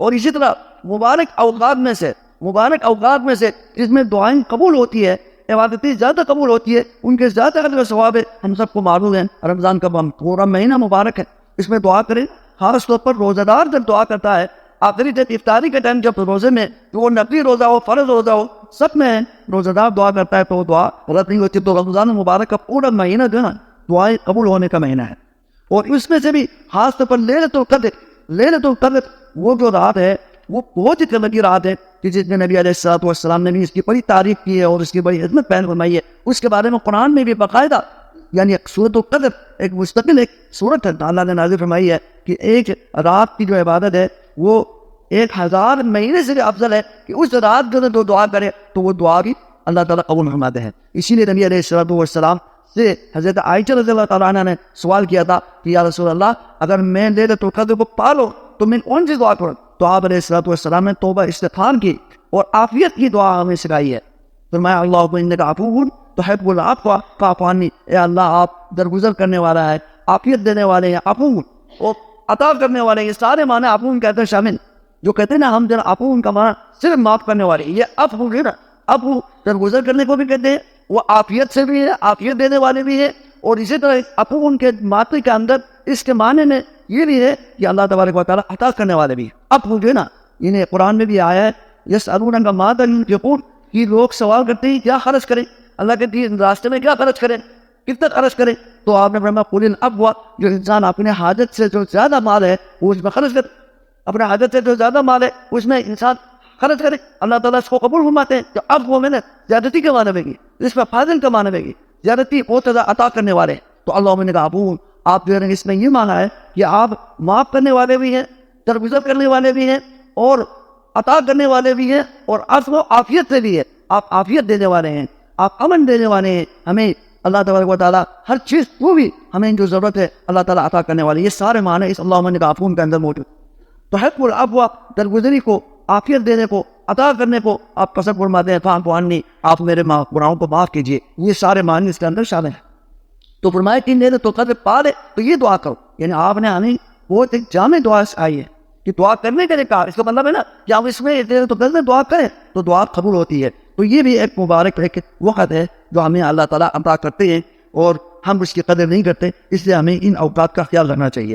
اور اسی طرح مبارک اوقات میں سے جس میں دعائیں قبول ہوتی ہے، عبادتیں زیادہ قبول ہوتی ہے، ان کے زیادہ اجر و ثواب ہے۔ ہم سب کو معلوم ہے رمضان کا پورا مہینہ مبارک ہے، اس میں دعا کریں۔ خاص طور پر روزہ دار جب دعا کرتا ہے، آخری جب افطاری کے ٹائم جب روزے میں وہ نقلی روزہ ہو، فرض روزہ ہو، سب میں روزہ دار دعا کرتا ہے تو وہ دعا غلط نہیں ہوتی۔ تو رمضان مبارک کا پورا مہینہ جو ہے نا دعائیں قبول ہونے کا مہینہ ہے، اور اس میں سے بھی خاص طور پر لیلۃ القدر وہ جو رات ہے وہ بہت ہی قیمتی رات ہے کہ جس میں نبی علیہ السلام نے بھی اس کی بڑی تعریف کی ہے اور اس کی بڑی عظمت بیان فرمائی ہے۔ اس کے بارے میں قرآن میں بھی باقاعدہ یعنی سورۃ القدر ایک مستقل ایک سورت ہے، اللہ نے نازل فرمائی ہے کہ ایک رات کی جو عبادت ہے وہ 1000 مہینے سے بھی افضل ہے، کہ اس رات جو دعا کرے تو وہ دعا بھی اللہ تعالیٰ قبول فرماتے ہیں۔ اسی لیے نبی علیہ السلام سے حضرت عائشہ رضی اللہ تعالیٰ عنہ نے سوال کیا تھا کہ یا رسول اللہ، اگر میں لیلۃ القدر کو پا لوں تو میں کون سی دعا کروں؟ تو آپ علیہ السلام نے توبہ استغفار کی اور عافیت کی دعا ہمیں سکھائی ہے۔ فرمایا اللہم انک عفو تحب العفو فاعف عنی، اے اللہ آپ درگزر کرنے والا ہے، عافیت دینے والے ہیں، عفو اور عطا کرنے والے ہیں۔ یہ سارے معنی عفو کہتے ہیں شامل، جو کہتے ہیں نا ہم جب عفو کا معنی صرف معاف کرنے والے، یہ عفو ہے نا، عفو درگزر کرنے کو بھی کہتے ہیں، وہ عافیت سے بھی ہے، عافیت دینے والے بھی ہے، اور اسی طرح عفو ان کے معنی کے اندر اس کے معنی میں یہ بھی ہے کہ اللہ تبارک و تعالیٰ عطا کرنے والے بھی ہیں۔ عفو جو ہے نا انہیں قرآن میں بھی آیا ہے یسألونک ماذا ينفقون، کہ لوگ سوال کرتے ہیں کیا خرچ کریں، اللہ کے دین راستے میں کیا خرچ کریں، کتنا خرچ کریں؟ تو آپ نے فرمایا قل العفو، جو انسان اپنے حاجت سے جو زیادہ مال ہے وہ اس میں خرچ کرے، اپنے حاجت سے جو زیادہ مال ہے اس میں انسان خرچ کرے، اللہ تعالیٰ اس کو قبول فرماتے ہیں۔ جو عفو میں نے زیادتی کے معنی میں گی، اس میں فاضل کا معنی میں گی، زیادتی بہت زیادہ عطا کرنے والے، تو اللہ نے کہا عفو، آپ جو ہے اس میں یہ مانا ہے کہ آپ معاف کرنے والے بھی ہیں، درگزر کرنے والے بھی ہیں، اور عطا کرنے والے بھی ہیں، اور عفو و عافیت سے بھی ہے، آپ عافیت دینے والے ہیں، آپ امن دینے والے ہیں۔ ہمیں اللہ تبارک و تعالیٰ ہر چیز وہ بھی ہمیں جو ضرورت ہے اللہ تعالیٰ عطا کرنے والے، یہ سارے معنی اس اللہم انک عفو کے اندر موجود۔ تو حق العفو، درگزری کو، عافیت دینے کو، عطا کرنے کو آپ پسند فرماتے ہیں، فاعف عنی، آپ میرے گناہوں کو معاف کیجیے، یہ سارے معنی اس کے اندر شامل ہیں۔ تو فرمایا کہ لیلۃ القدر پا لے تو یہ دعا کرو، یعنی آپ نے ہمیں بہت ایک جامع دعا سکھائی ہے کہ دعا کرنے کے لیے کہا، اس کا مطلب ہے نا کہ آپ اس میں لیلۃ القدر میں دعا کریں تو دعا قبول ہوتی ہے۔ تو یہ بھی ایک مبارک ایک وقت ہے جو ہمیں اللہ تعالیٰ عطا کرتے ہیں، اور ہم اس کی قدر نہیں کرتے، اس لیے ہمیں ان اوقات کا خیال رکھنا چاہیے۔